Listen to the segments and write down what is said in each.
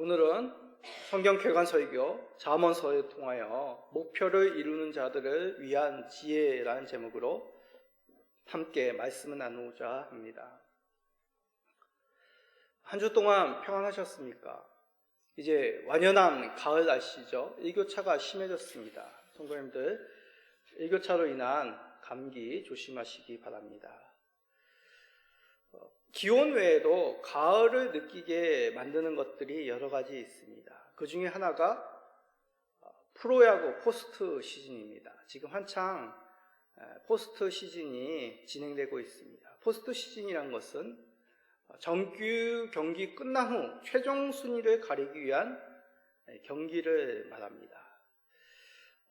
오늘은 성경 쾌관 설교 잠언서에 통하여 목표를 이루는 자들을 위한 지혜라는 제목으로 함께 말씀을 나누고자 합니다. 한 주 동안 평안하셨습니까? 이제 완연한 가을 날씨죠. 일교차가 심해졌습니다. 성도님들, 일교차로 인한 감기 조심하시기 바랍니다. 기온 외에도 가을을 느끼게 만드는 것들이 여러 가지 있습니다. 그 중에 하나가 프로야구 포스트 시즌입니다. 지금 한창 포스트 시즌이 진행되고 있습니다. 포스트 시즌이란 것은 정규 경기 끝난 후 최종 순위를 가리기 위한 경기를 말합니다.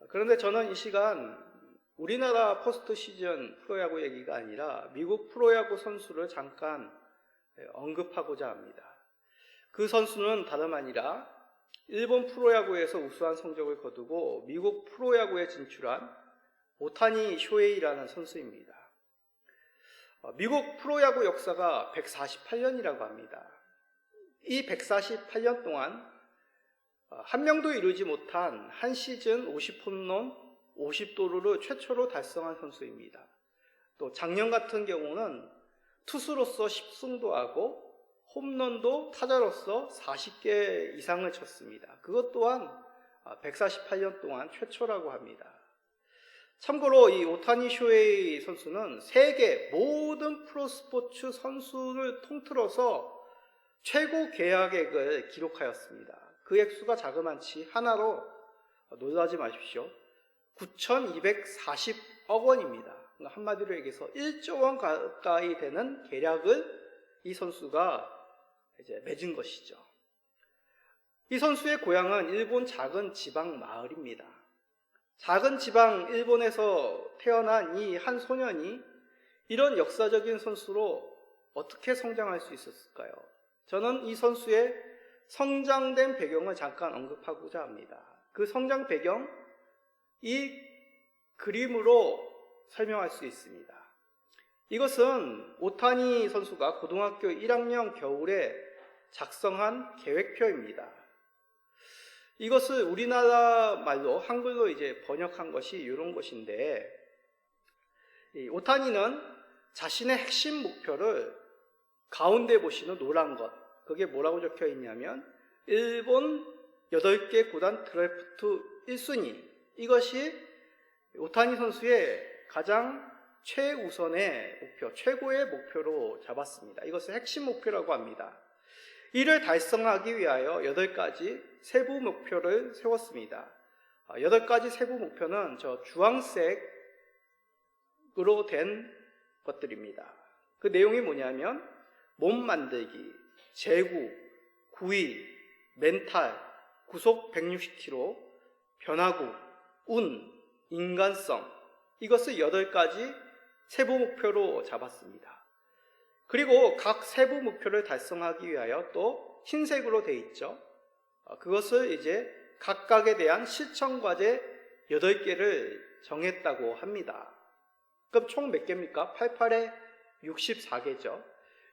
그런데 저는 이 시간 우리나라 포스트 시즌 프로야구 얘기가 아니라 미국 프로야구 선수를 잠깐 언급하고자 합니다. 그 선수는 다름 아니라 일본 프로야구에서 우수한 성적을 거두고 미국 프로야구에 진출한 오타니 쇼헤이라는 선수입니다. 미국 프로야구 역사가 148년이라고 합니다. 이 148년 동안 한 명도 이루지 못한 한 시즌 50홈런 50도루를 최초로 달성한 선수입니다. 또 작년 같은 경우는 투수로서 10승도 하고 홈런도 타자로서 40개 이상을 쳤습니다. 그것 또한 148년 동안 최초라고 합니다. 참고로 이 오타니 쇼헤이 선수는 세계 모든 프로스포츠 선수를 통틀어서 최고 계약액을 기록하였습니다. 그 액수가 자그만치 하나로 놀라지 마십시오. 9,240억 원입니다. 한마디로 얘기해서 1조 원 가까이 되는 계약을 이 선수가 이제 맺은 것이죠. 이 선수의 고향은 일본 작은 지방 마을입니다. 작은 지방 일본에서 태어난 이 한 소년이 이런 역사적인 선수로 어떻게 성장할 수 있었을까요? 저는 이 선수의 성장된 배경을 잠깐 언급하고자 합니다. 그 성장 배경, 이 그림으로 설명할 수 있습니다. 이것은 오타니 선수가 고등학교 1학년 겨울에 작성한 계획표입니다. 이것을 우리나라 말로 한글로 이제 번역한 것이 이런 것인데, 오타니는 자신의 핵심 목표를 가운데 보시는 노란 것, 그게 뭐라고 적혀 있냐면 일본 8개 구단 드래프트 1순위, 이것이 오타니 선수의 가장 최우선의 목표, 최고의 목표로 잡았습니다. 이것을 핵심 목표라고 합니다. 이를 달성하기 위하여 8가지 세부 목표를 세웠습니다. 8가지 세부 목표는 저 주황색으로 된 것들입니다. 그 내용이 뭐냐면 몸 만들기, 제구, 구위, 멘탈, 구속 160km, 변화구, 운, 인간성, 이것을 8가지 세부 목표로 잡았습니다. 그리고 각 세부 목표를 달성하기 위하여 또 흰색으로 되어 있죠. 그것을 이제 각각에 대한 실천 과제 8개를 정했다고 합니다. 그럼 총 몇 개입니까? 88에 64개죠.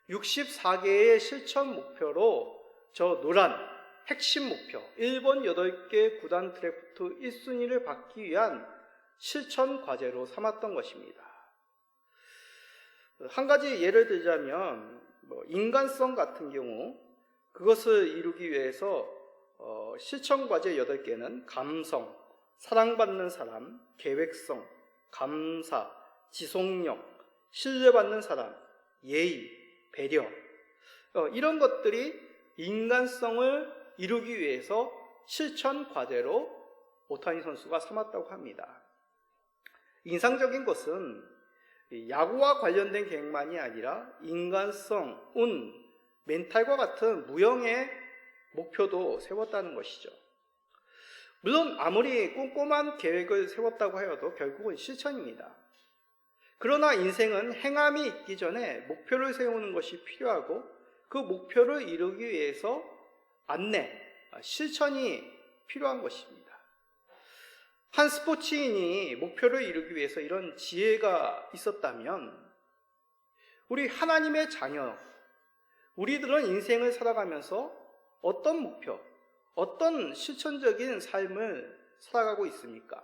64개의 실천 목표로 저 노란 핵심 목표, 일본 8개 구단 드래프트 1순위를 받기 위한 실천 과제로 삼았던 것입니다. 한 가지 예를 들자면 인간성 같은 경우, 그것을 이루기 위해서 실천 과제 8개는 감성, 사랑받는 사람, 계획성, 감사, 지속력, 신뢰받는 사람, 예의, 배려, 이런 것들이 인간성을 이루기 위해서 실천 과제로 오타니 선수가 삼았다고 합니다. 인상적인 것은 야구와 관련된 계획만이 아니라 인간성, 운, 멘탈과 같은 무형의 목표도 세웠다는 것이죠. 물론 아무리 꼼꼼한 계획을 세웠다고 하여도 결국은 실천입니다. 그러나 인생은 행함이 있기 전에 목표를 세우는 것이 필요하고 그 목표를 이루기 위해서 안내, 실천이 필요한 것입니다. 한 스포츠인이 목표를 이루기 위해서 이런 지혜가 있었다면 우리 하나님의 자녀, 우리들은 인생을 살아가면서 어떤 목표, 어떤 실천적인 삶을 살아가고 있습니까?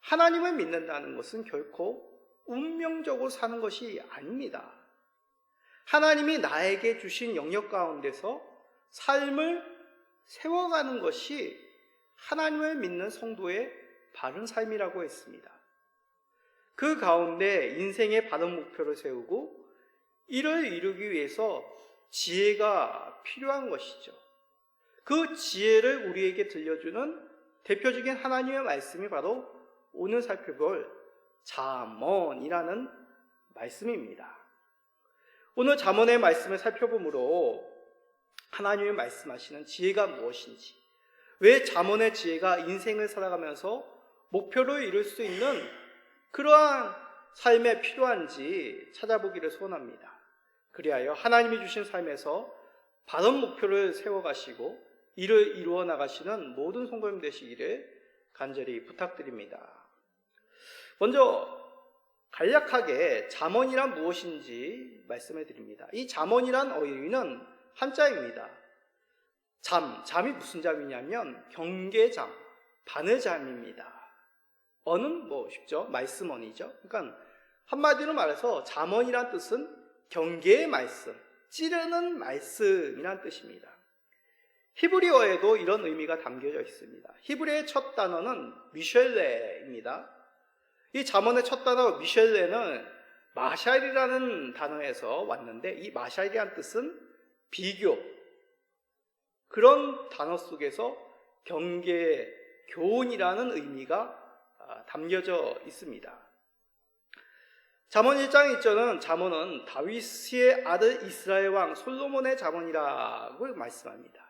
하나님을 믿는다는 것은 결코 운명적으로 사는 것이 아닙니다. 하나님이 나에게 주신 영역 가운데서 삶을 세워가는 것이 하나님을 믿는 성도의 바른 삶이라고 했습니다. 그 가운데 인생의 바른 목표를 세우고 이를 이루기 위해서 지혜가 필요한 것이죠. 그 지혜를 우리에게 들려주는 대표적인 하나님의 말씀이 바로 오늘 살펴볼 잠언이라는 말씀입니다. 오늘 잠언의 말씀을 살펴보므로 하나님이 말씀하시는 지혜가 무엇인지, 왜 잠언의 지혜가 인생을 살아가면서 목표를 이룰 수 있는 그러한 삶에 필요한지 찾아보기를 소원합니다. 그리하여 하나님이 주신 삶에서 바른 목표를 세워가시고 이를 이루어 나가시는 모든 성도님 되시기를 간절히 부탁드립니다. 먼저 간략하게 잠언이란 무엇인지 말씀해 드립니다. 이 잠언이란 어휘는 한자입니다. 잠이 무슨 잠이냐면 경계잠, 바느잠입니다. 언은 쉽죠? 말씀언이죠. 그러니까 한마디로 말해서 잠언이란 뜻은 경계의 말씀, 찌르는 말씀이란 뜻입니다. 히브리어에도 이런 의미가 담겨져 있습니다. 히브리어의 첫 단어는 미셸레입니다. 이 잠언의 첫 단어 미셸레는 마샬이라는 단어에서 왔는데, 이 마샬이라는 뜻은 비교, 그런 단어 속에서 경계, 교훈이라는 의미가 담겨져 있습니다. 잠언 1장 1절은 잠언은 다윗의 아들 이스라엘 왕 솔로몬의 잠언이라고 말씀합니다.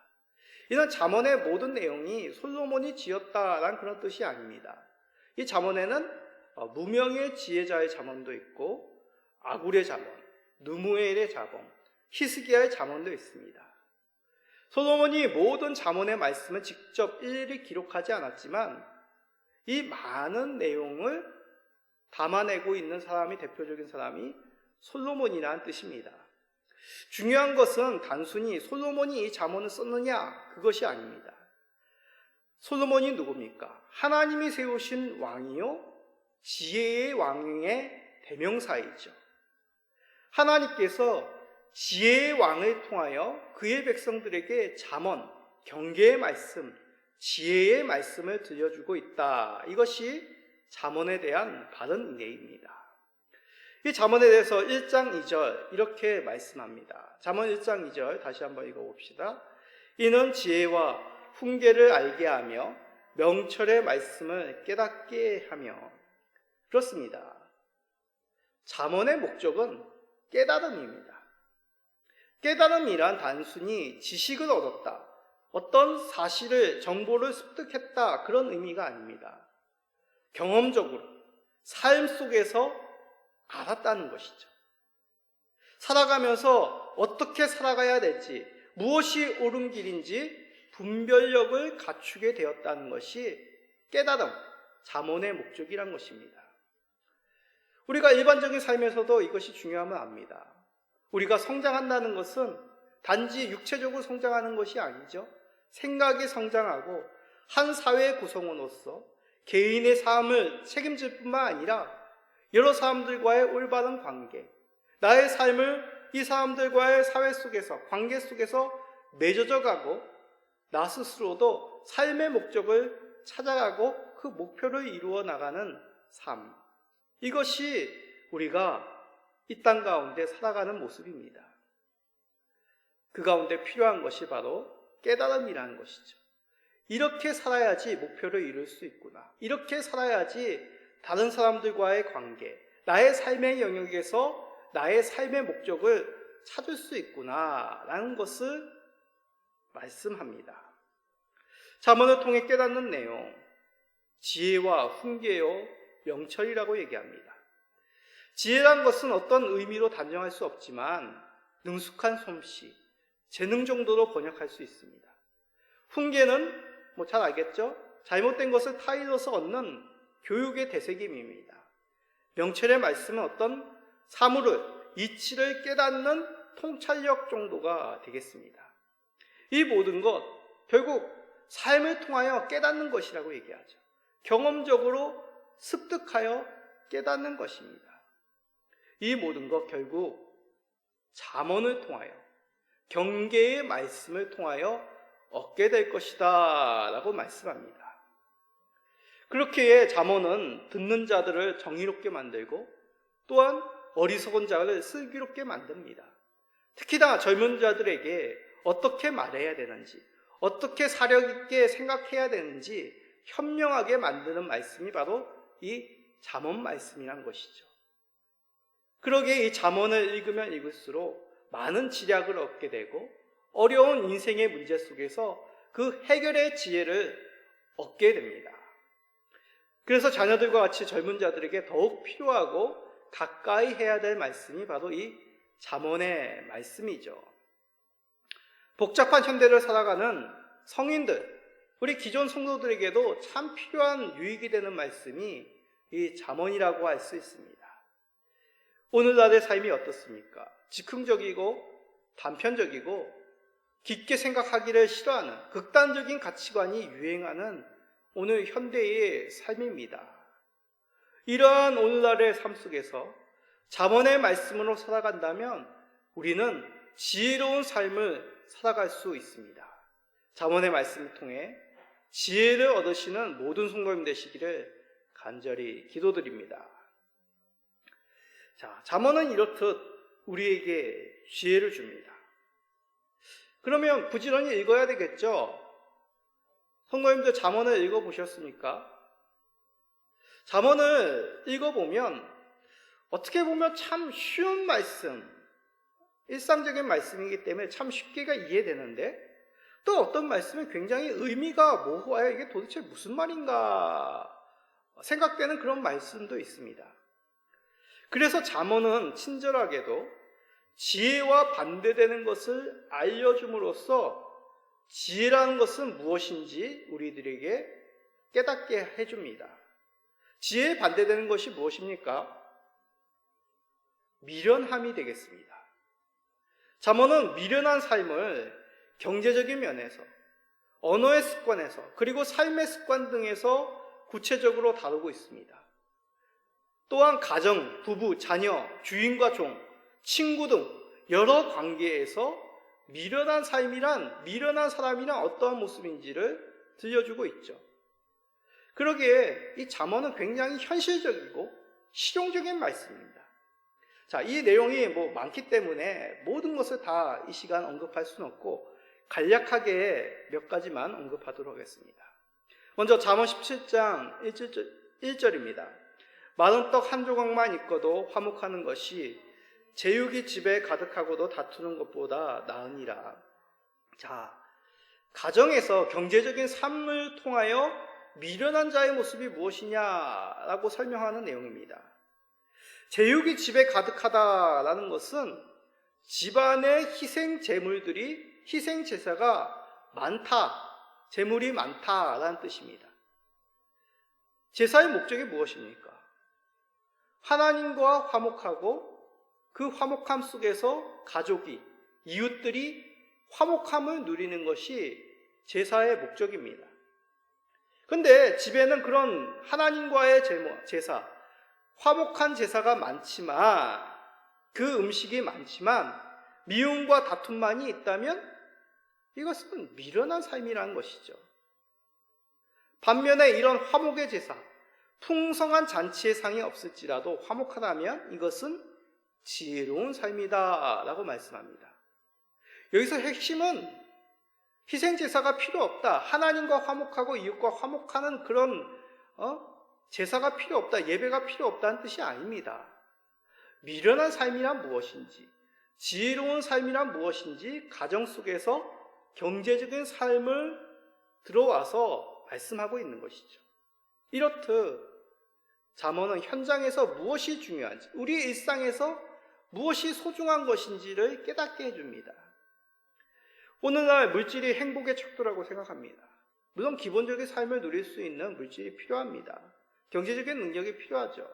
이는 잠언의 모든 내용이 솔로몬이 지었다라는 그런 뜻이 아닙니다. 이 잠언에는 무명의 지혜자의 잠언도 있고 아굴의 잠언, 느무엘의 잠언, 히스기야의 잠언도 있습니다. 솔로몬이 모든 잠언의 말씀을 직접 일일이 기록하지 않았지만 이 많은 내용을 담아내고 있는 사람이, 대표적인 사람이 솔로몬이라는 뜻입니다. 중요한 것은 단순히 솔로몬이 이 잠언을 썼느냐, 그것이 아닙니다. 솔로몬이 누굽니까? 하나님이 세우신 왕이요 지혜의 왕의 대명사이죠. 하나님께서 지혜의 왕을 통하여 그의 백성들에게 잠언, 경계의 말씀, 지혜의 말씀을 들려주고 있다. 이것이 잠언에 대한 바른 이해입니다. 이 잠언에 대해서 1장 2절 이렇게 말씀합니다. 잠언 1장 2절 다시 한번 읽어봅시다. 이는 지혜와 훈계를 알게 하며 명철의 말씀을 깨닫게 하며. 그렇습니다. 잠언의 목적은 깨달음입니다. 깨달음이란 단순히 지식을 얻었다, 어떤 사실을, 정보를 습득했다, 그런 의미가 아닙니다. 경험적으로 삶 속에서 알았다는 것이죠. 살아가면서 어떻게 살아가야 될지, 무엇이 옳은 길인지 분별력을 갖추게 되었다는 것이 깨달음, 잠언의 목적이란 것입니다. 우리가 일반적인 삶에서도 이것이 중요함을 압니다. 우리가 성장한다는 것은 단지 육체적으로 성장하는 것이 아니죠. 생각이 성장하고 한 사회의 구성원으로서 개인의 삶을 책임질 뿐만 아니라 여러 사람들과의 올바른 관계, 나의 삶을 이 사람들과의 사회 속에서, 관계 속에서 맺어져 가고 나 스스로도 삶의 목적을 찾아가고 그 목표를 이루어 나가는 삶, 이것이 우리가 이 땅 가운데 살아가는 모습입니다. 그 가운데 필요한 것이 바로 깨달음이라는 것이죠. 이렇게 살아야지 목표를 이룰 수 있구나. 이렇게 살아야지 다른 사람들과의 관계, 나의 삶의 영역에서 나의 삶의 목적을 찾을 수 있구나 라는 것을 말씀합니다. 잠언을 통해 깨닫는 내용, 지혜와 훈계요 명철이라고 얘기합니다. 지혜란 것은 어떤 의미로 단정할 수 없지만 능숙한 솜씨, 재능 정도로 번역할 수 있습니다. 훈계는 잘 알겠죠? 잘못된 것을 타일러서 얻는 교육의 되새김입니다. 명철의 말씀은 어떤 사물을, 이치를 깨닫는 통찰력 정도가 되겠습니다. 이 모든 것 결국 삶을 통하여 깨닫는 것이라고 얘기하죠. 경험적으로 습득하여 깨닫는 것입니다. 이 모든 것 결국 잠언을 통하여, 경계의 말씀을 통하여 얻게 될 것이다 라고 말씀합니다. 그렇기에 잠언은 듣는 자들을 정의롭게 만들고 또한 어리석은 자를 슬기롭게 만듭니다. 특히나 젊은 자들에게 어떻게 말해야 되는지, 어떻게 사력 있게 생각해야 되는지 현명하게 만드는 말씀이 바로 이 잠언 말씀이란 것이죠. 그러기에 이 잠언을 읽으면 읽을수록 많은 지략을 얻게 되고 어려운 인생의 문제 속에서 그 해결의 지혜를 얻게 됩니다. 그래서 자녀들과 같이 젊은 자들에게 더욱 필요하고 가까이 해야 될 말씀이 바로 이 잠언의 말씀이죠. 복잡한 현대를 살아가는 성인들, 우리 기존 성도들에게도 참 필요한 유익이 되는 말씀이 이 잠언이라고 할 수 있습니다. 오늘날의 삶이 어떻습니까? 즉흥적이고 단편적이고 깊게 생각하기를 싫어하는 극단적인 가치관이 유행하는 오늘 현대의 삶입니다. 이러한 오늘날의 삶 속에서 잠언의 말씀으로 살아간다면 우리는 지혜로운 삶을 살아갈 수 있습니다. 잠언의 말씀을 통해 지혜를 얻으시는 모든 성도님 되시기를 간절히 기도드립니다. 자, 잠언은 이렇듯 우리에게 지혜를 줍니다. 그러면 부지런히 읽어야 되겠죠? 성도님들 잠언을 읽어보셨습니까? 잠언을 읽어보면 어떻게 보면 참 쉬운 말씀, 일상적인 말씀이기 때문에 참 쉽게 이해되는데 또 어떤 말씀은 굉장히 의미가 모호해요. 이게 도대체 무슨 말인가 생각되는 그런 말씀도 있습니다. 그래서 잠언은 친절하게도 지혜와 반대되는 것을 알려줌으로써 지혜라는 것은 무엇인지 우리들에게 깨닫게 해줍니다. 지혜에 반대되는 것이 무엇입니까? 미련함이 되겠습니다. 잠언은 미련한 삶을 경제적인 면에서, 언어의 습관에서, 그리고 삶의 습관 등에서 구체적으로 다루고 있습니다. 또한 가정, 부부, 자녀, 주인과 종, 친구 등 여러 관계에서 미련한 삶이란, 미련한 사람이란 어떠한 모습인지를 들려주고 있죠. 그러기에 이 잠언은 굉장히 현실적이고 실용적인 말씀입니다. 자, 이 내용이 많기 때문에 모든 것을 다 이 시간 언급할 수는 없고 간략하게 몇 가지만 언급하도록 하겠습니다. 먼저 잠언 17장 1절입니다. 마른 떡 한 조각만 있고도 화목하는 것이 제육이 집에 가득하고도 다투는 것보다 나으니라. 자, 가정에서 경제적인 삶을 통하여 미련한 자의 모습이 무엇이냐라고 설명하는 내용입니다. 제육이 집에 가득하다라는 것은 집안의 희생 제물들이, 희생 제사가 많다, 제물이 많다라는 뜻입니다. 제사의 목적이 무엇입니까? 하나님과 화목하고 그 화목함 속에서 가족이, 이웃들이 화목함을 누리는 것이 제사의 목적입니다. 그런데 집에는 그런 하나님과의 제사, 화목한 제사가 많지만, 그 음식이 많지만 미움과 다툼만이 있다면 이것은 미련한 삶이라는 것이죠. 반면에 이런 화목의 제사, 풍성한 잔치의 상이 없을지라도 화목하다면 이것은 지혜로운 삶이다 라고 말씀합니다. 여기서 핵심은 희생제사가 필요 없다, 하나님과 화목하고 이웃과 화목하는 그런 제사가 필요 없다, 예배가 필요 없다는 뜻이 아닙니다. 미련한 삶이란 무엇인지, 지혜로운 삶이란 무엇인지 가정 속에서 경제적인 삶을 들어와서 말씀하고 있는 것이죠. 이렇듯 잠언은 현장에서 무엇이 중요한지, 우리의 일상에서 무엇이 소중한 것인지를 깨닫게 해줍니다. 오늘날 물질이 행복의 척도라고 생각합니다. 물론 기본적인 삶을 누릴 수 있는 물질이 필요합니다. 경제적인 능력이 필요하죠.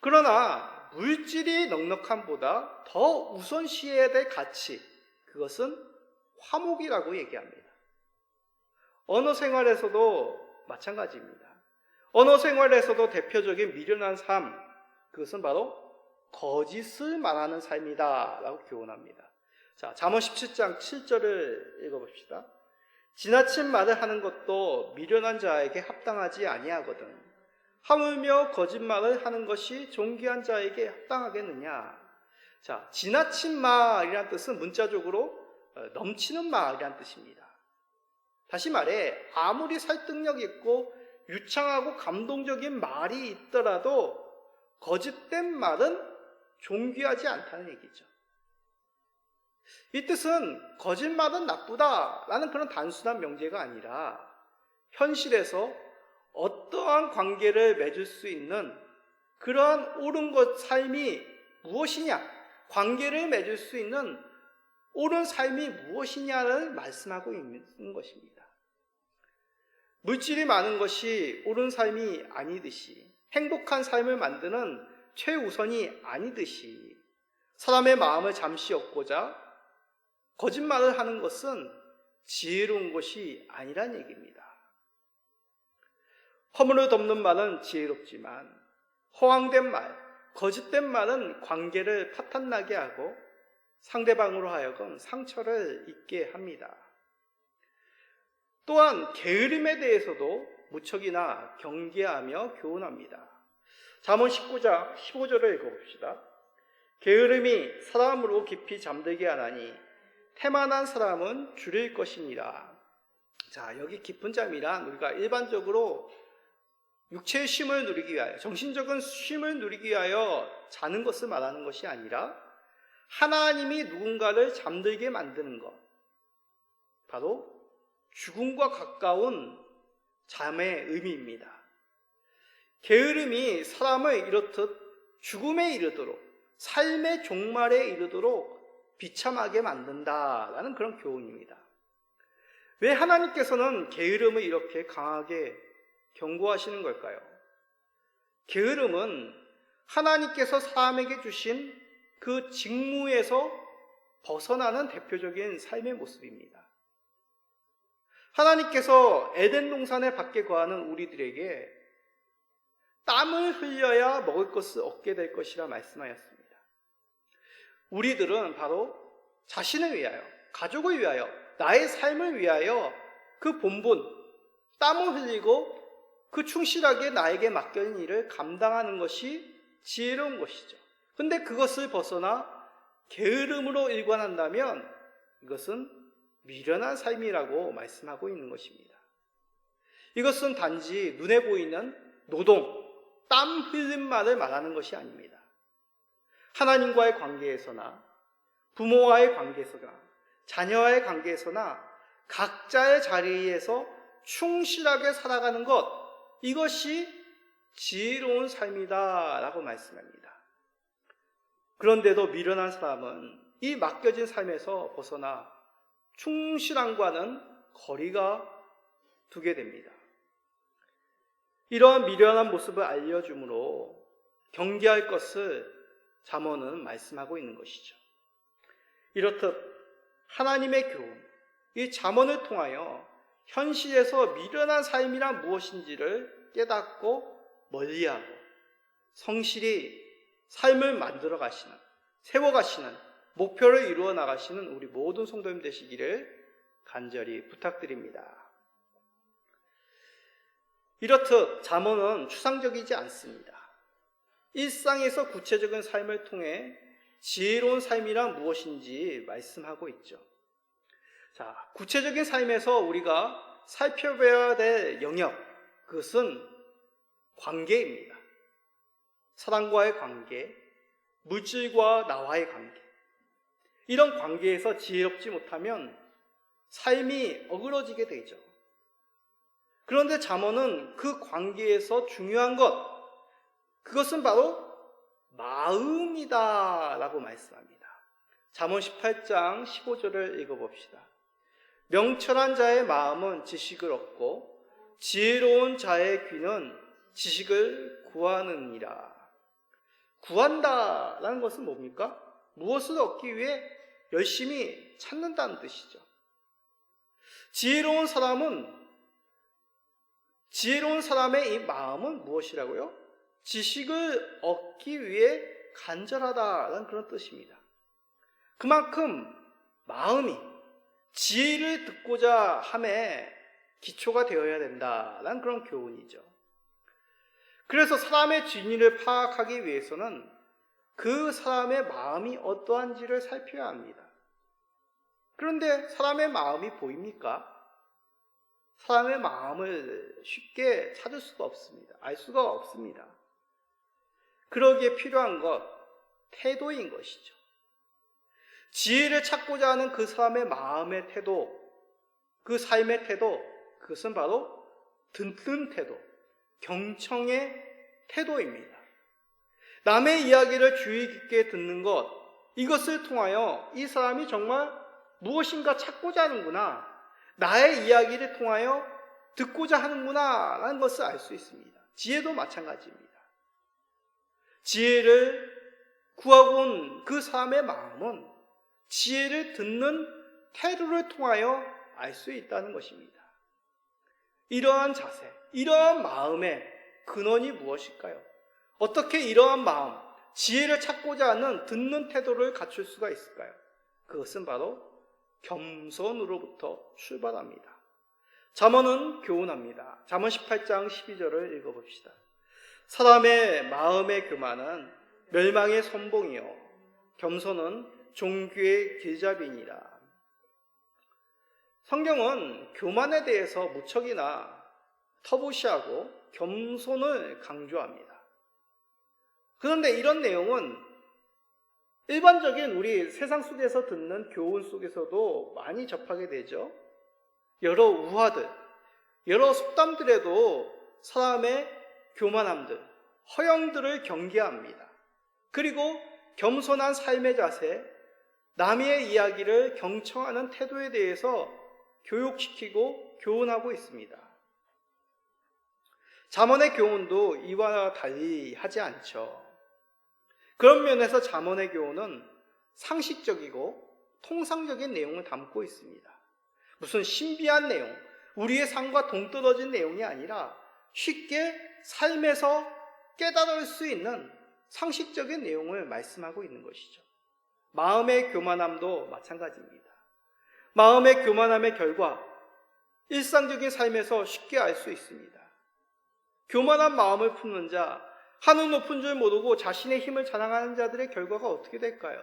그러나 물질이 넉넉함보다 더 우선시해야 될 가치, 그것은 화목이라고 얘기합니다. 언어 생활에서도 마찬가지입니다. 언어 생활에서도 대표적인 미련한 삶, 그것은 바로 거짓을 말하는 삶이다 라고 교훈합니다. 자, 잠언 17장 7절을 읽어봅시다. 지나친 말을 하는 것도 미련한 자에게 합당하지 아니하거든. 하물며 거짓말을 하는 것이 존귀한 자에게 합당하겠느냐. 자, 지나친 말이란 뜻은 문자적으로 넘치는 말이란 뜻입니다. 다시 말해, 아무리 설득력 있고 유창하고 감동적인 말이 있더라도 거짓된 말은 존귀하지 않다는 얘기죠. 이 뜻은 거짓말은 나쁘다라는 그런 단순한 명제가 아니라 현실에서 어떠한 관계를 맺을 수 있는 그러한 옳은 삶이 무엇이냐, 관계를 맺을 수 있는 옳은 삶이 무엇이냐를 말씀하고 있는 것입니다. 물질이 많은 것이 옳은 삶이 아니듯이, 행복한 삶을 만드는 최우선이 아니듯이, 사람의 마음을 잠시 얻고자 거짓말을 하는 것은 지혜로운 것이 아니란 얘기입니다. 허물을 덮는 말은 지혜롭지만 허황된 말, 거짓된 말은 관계를 파탄나게 하고 상대방으로 하여금 상처를 입게 합니다. 또한 게으름에 대해서도 무척이나 경계하며 교훈합니다. 잠언 19장 15절을 읽어봅시다. 게으름이 사람으로 깊이 잠들게 하나니 태만한 사람은 줄일 것이니라. 자, 여기 깊은 잠이란 우리가 일반적으로 육체의 쉼을 누리기 위하여, 정신적인 쉼을 누리기 위하여 자는 것을 말하는 것이 아니라 하나님이 누군가를 잠들게 만드는 것, 바로 죽음과 가까운 잠의 의미입니다. 게으름이 사람을 이렇듯 죽음에 이르도록, 삶의 종말에 이르도록 비참하게 만든다라는 그런 교훈입니다. 왜 하나님께서는 게으름을 이렇게 강하게 경고하시는 걸까요? 게으름은 하나님께서 사람에게 주신 그 직무에서 벗어나는 대표적인 삶의 모습입니다. 하나님께서 에덴 동산의 밖에 거하는 우리들에게 땀을 흘려야 먹을 것을 얻게 될 것이라 말씀하였습니다. 우리들은 바로 자신을 위하여, 가족을 위하여, 나의 삶을 위하여 그 본분, 땀을 흘리고 그 충실하게 나에게 맡겨진 일을 감당하는 것이 지혜로운 것이죠. 근데 그것을 벗어나 게으름으로 일관한다면 이것은 미련한 삶이라고 말씀하고 있는 것입니다. 이것은 단지 눈에 보이는 노동, 땀 흘림만을 말하는 것이 아닙니다. 하나님과의 관계에서나 부모와의 관계에서나 자녀와의 관계에서나 각자의 자리에서 충실하게 살아가는 것, 이것이 지혜로운 삶이다라고 말씀합니다. 그런데도 미련한 사람은 이 맡겨진 삶에서 벗어나 충실함과는 거리가 두게 됩니다. 이러한 미련한 모습을 알려주므로 경계할 것을 잠언은 말씀하고 있는 것이죠. 이렇듯 하나님의 교훈, 이 잠언을 통하여 현실에서 미련한 삶이란 무엇인지를 깨닫고 멀리하고 성실히 삶을 만들어 가시는, 세워 가시는, 목표를 이루어 나가시는 우리 모든 성도님 되시기를 간절히 부탁드립니다. 이렇듯 잠언은 추상적이지 않습니다. 일상에서 구체적인 삶을 통해 지혜로운 삶이란 무엇인지 말씀하고 있죠. 자, 구체적인 삶에서 우리가 살펴봐야 될 영역, 그것은 관계입니다. 사람과의 관계, 물질과 나와의 관계. 이런 관계에서 지혜롭지 못하면 삶이 어그러지게 되죠. 그런데 잠언은 그 관계에서 중요한 것, 그것은 바로 마음이다 라고 말씀합니다. 잠언 18장 15절을 읽어봅시다. 명철한 자의 마음은 지식을 얻고 지혜로운 자의 귀는 지식을 구하느니라. 구한다라는 것은 뭡니까? 무엇을 얻기 위해 열심히 찾는다는 뜻이죠. 지혜로운 사람의 이 마음은 무엇이라고요? 지식을 얻기 위해 간절하다라는 그런 뜻입니다. 그만큼 마음이 지혜를 듣고자 함에 기초가 되어야 된다라는 그런 교훈이죠. 그래서 사람의 진리를 파악하기 위해서는 그 사람의 마음이 어떠한지를 살펴야 합니다. 그런데 사람의 마음이 보입니까? 사람의 마음을 쉽게 찾을 수가 없습니다. 알 수가 없습니다. 그러기에 필요한 것, 태도인 것이죠. 지혜를 찾고자 하는 그 사람의 마음의 태도, 그 삶의 태도, 그것은 바로 듣는 태도, 경청의 태도입니다. 남의 이야기를 주의 깊게 듣는 것, 이것을 통하여 이 사람이 정말 무엇인가 찾고자 하는구나, 나의 이야기를 통하여 듣고자 하는구나 라는 것을 알 수 있습니다. 지혜도 마찬가지입니다. 지혜를 구하고 온 그 사람의 마음은 지혜를 듣는 태도를 통하여 알 수 있다는 것입니다. 이러한 자세, 이러한 마음의 근원이 무엇일까요? 어떻게 이러한 마음, 지혜를 찾고자 하는 듣는 태도를 갖출 수가 있을까요? 그것은 바로 겸손으로부터 출발합니다. 잠언은 교훈합니다. 잠언 18장 12절을 읽어봅시다. 사람의 마음의 교만은 멸망의 선봉이요 겸손은 종교의 길잡이니라. 성경은 교만에 대해서 무척이나 터부시하고 겸손을 강조합니다. 그런데 이런 내용은 일반적인 우리 세상 속에서 듣는 교훈 속에서도 많이 접하게 되죠. 여러 우화들, 여러 속담들에도 사람의 교만함들, 허영들을 경계합니다. 그리고 겸손한 삶의 자세, 남의 이야기를 경청하는 태도에 대해서 교육시키고 교훈하고 있습니다. 잠언의 교훈도 이와 달리 하지 않죠. 그런 면에서 잠언의 교훈은 상식적이고 통상적인 내용을 담고 있습니다. 무슨 신비한 내용, 우리의 삶과 동떨어진 내용이 아니라 쉽게 삶에서 깨달을 수 있는 상식적인 내용을 말씀하고 있는 것이죠. 마음의 교만함도 마찬가지입니다. 마음의 교만함의 결과, 일상적인 삶에서 쉽게 알 수 있습니다. 교만한 마음을 품는 자, 하늘 높은 줄 모르고 자신의 힘을 자랑하는 자들의 결과가 어떻게 될까요?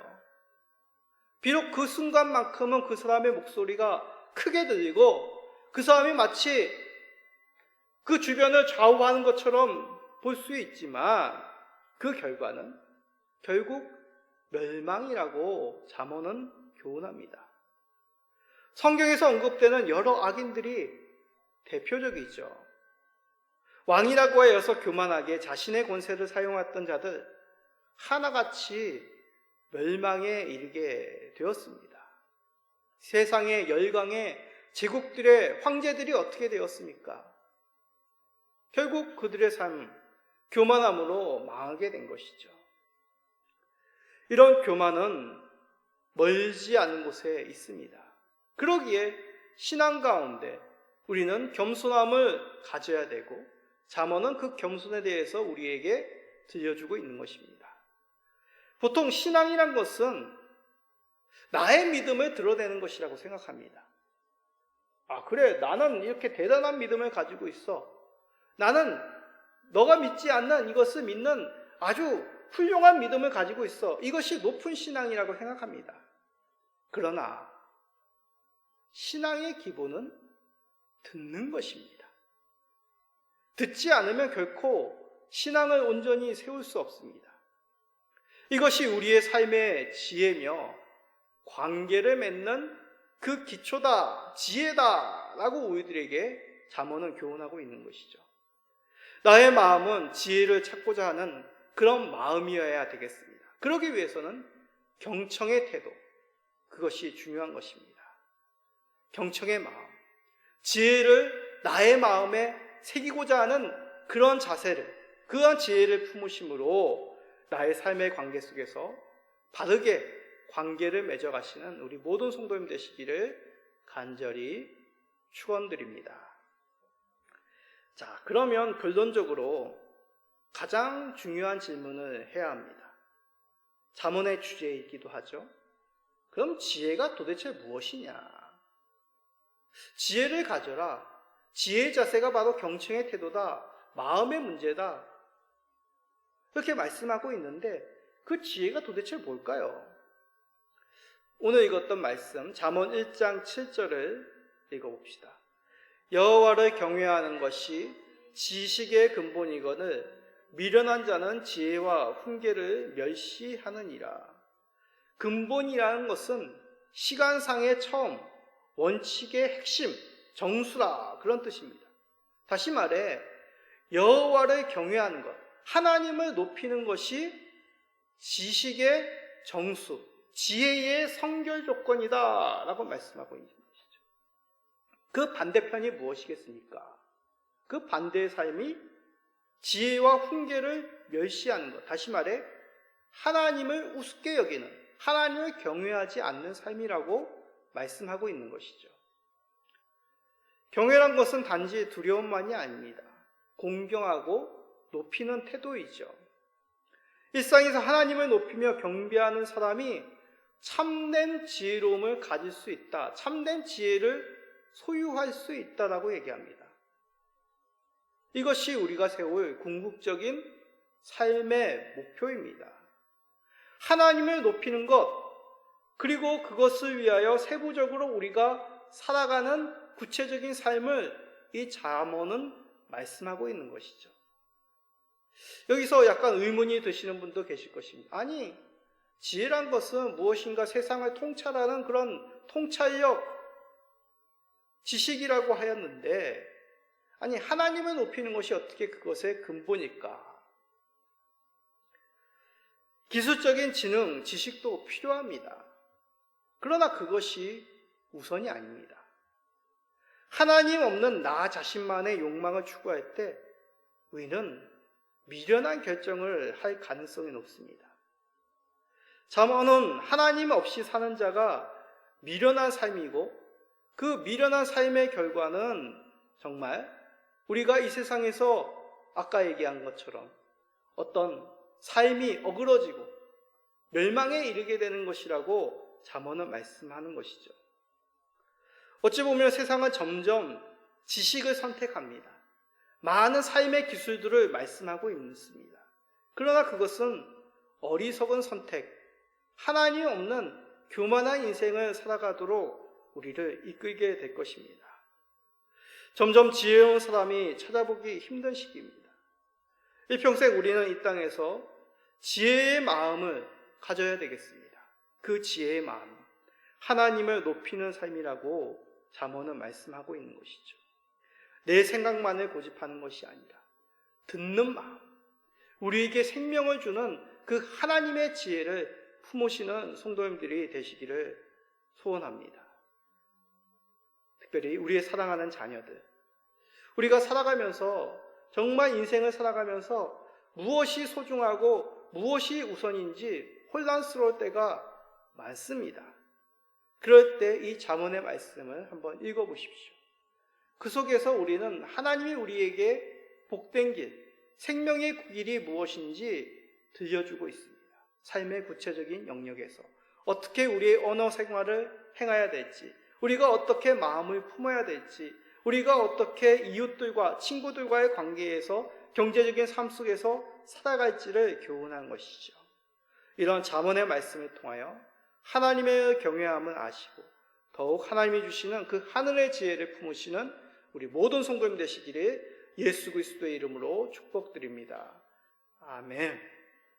비록 그 순간만큼은 그 사람의 목소리가 크게 들리고 그 사람이 마치 그 주변을 좌우하는 것처럼 볼 수 있지만 그 결과는 결국 멸망이라고 잠언은 교훈합니다. 성경에서 언급되는 여러 악인들이 대표적이죠. 왕이라고 하여서 교만하게 자신의 권세를 사용했던 자들 하나같이 멸망에 이르게 되었습니다. 세상의 열강의 제국들의 황제들이 어떻게 되었습니까? 결국 그들의 삶, 교만함으로 망하게 된 것이죠. 이런 교만은 멀지 않은 곳에 있습니다. 그러기에 신앙 가운데 우리는 겸손함을 가져야 되고 잠언은 그 겸손에 대해서 우리에게 들려주고 있는 것입니다. 보통 신앙이란 것은 나의 믿음을 드러내는 것이라고 생각합니다. 아, 그래, 나는 이렇게 대단한 믿음을 가지고 있어. 나는 너가 믿지 않는 이것을 믿는 아주 훌륭한 믿음을 가지고 있어. 이것이 높은 신앙이라고 생각합니다. 그러나 신앙의 기본은 듣는 것입니다. 듣지 않으면 결코 신앙을 온전히 세울 수 없습니다. 이것이 우리의 삶의 지혜며 관계를 맺는 그 기초다, 지혜다 라고 우리들에게 잠언은 교훈하고 있는 것이죠. 나의 마음은 지혜를 찾고자 하는 그런 마음이어야 되겠습니다. 그러기 위해서는 경청의 태도, 그것이 중요한 것입니다. 경청의 마음, 지혜를 나의 마음에 새기고자 하는 그런 자세를, 그런 지혜를 품으심으로 나의 삶의 관계 속에서 바르게 관계를 맺어가시는 우리 모든 성도님 되시기를 간절히 축원드립니다. 자, 그러면 결론적으로 가장 중요한 질문을 해야 합니다. 잠언의 주제이기도 하죠. 그럼 지혜가 도대체 무엇이냐? 지혜를 가져라. 지혜의 자세가 바로 경청의 태도다. 마음의 문제다. 그렇게 말씀하고 있는데 그 지혜가 도대체 뭘까요? 오늘 읽었던 말씀 잠언 1장 7절을 읽어봅시다. 여호와를 경외하는 것이 지식의 근본이거늘 미련한 자는 지혜와 훈계를 멸시하느니라. 근본이라는 것은 시간상의 처음, 원칙의 핵심, 정수라 그런 뜻입니다. 다시 말해 여호와를 경외하는 것, 하나님을 높이는 것이 지식의 정수, 지혜의 성결 조건이다 라고 말씀하고 있는 것이죠. 그 반대편이 무엇이겠습니까? 그 반대의 삶이 지혜와 훈계를 멸시하는 것, 다시 말해 하나님을 우습게 여기는, 하나님을 경외하지 않는 삶이라고 말씀하고 있는 것이죠. 경외란 것은 단지 두려움만이 아닙니다. 공경하고 높이는 태도이죠. 일상에서 하나님을 높이며 경배하는 사람이 참된 지혜로움을 가질 수 있다. 참된 지혜를 소유할 수 있다라고 얘기합니다. 이것이 우리가 세울 궁극적인 삶의 목표입니다. 하나님을 높이는 것, 그리고 그것을 위하여 세부적으로 우리가 살아가는 구체적인 삶을 이 잠언은 말씀하고 있는 것이죠. 여기서 약간 의문이 드시는 분도 계실 것입니다. 아니, 지혜란 것은 무엇인가 세상을 통찰하는 그런 통찰력, 지식이라고 하였는데, 아니, 하나님을 높이는 것이 어떻게 그것의 근본일까? 기술적인 지능, 지식도 필요합니다. 그러나 그것이 우선이 아닙니다. 하나님 없는 나 자신만의 욕망을 추구할 때 우리는 미련한 결정을 할 가능성이 높습니다. 잠언은 하나님 없이 사는 자가 미련한 삶이고 그 미련한 삶의 결과는 정말 우리가 이 세상에서 아까 얘기한 것처럼 어떤 삶이 어그러지고 멸망에 이르게 되는 것이라고 잠언은 말씀하는 것이죠. 어찌 보면 세상은 점점 지식을 선택합니다. 많은 삶의 기술들을 말씀하고 있습니다. 그러나 그것은 어리석은 선택, 하나님 없는 교만한 인생을 살아가도록 우리를 이끌게 될 것입니다. 점점 지혜로운 사람이 찾아보기 힘든 시기입니다. 일평생 우리는 이 땅에서 지혜의 마음을 가져야 되겠습니다. 그 지혜의 마음, 하나님을 높이는 삶이라고 잠언은 말씀하고 있는 것이죠. 내 생각만을 고집하는 것이 아니라 듣는 마음, 우리에게 생명을 주는 그 하나님의 지혜를 품으시는 성도님들이 되시기를 소원합니다. 특별히 우리의 사랑하는 자녀들, 우리가 살아가면서 정말 인생을 살아가면서 무엇이 소중하고 무엇이 우선인지 혼란스러울 때가 많습니다. 그럴 때 이 잠언의 말씀을 한번 읽어보십시오. 그 속에서 우리는 하나님이 우리에게 복된 길, 생명의 길이 무엇인지 들려주고 있습니다. 삶의 구체적인 영역에서 어떻게 우리의 언어 생활을 행해야 될지, 우리가 어떻게 마음을 품어야 될지, 우리가 어떻게 이웃들과 친구들과의 관계에서 경제적인 삶 속에서 살아갈지를 교훈한 것이죠. 이런 잠언의 말씀을 통하여 하나님의 경외함을 아시고 더욱 하나님이 주시는 그 하늘의 지혜를 품으시는 우리 모든 성도님 되시기를 예수 그리스도의 이름으로 축복드립니다. 아멘.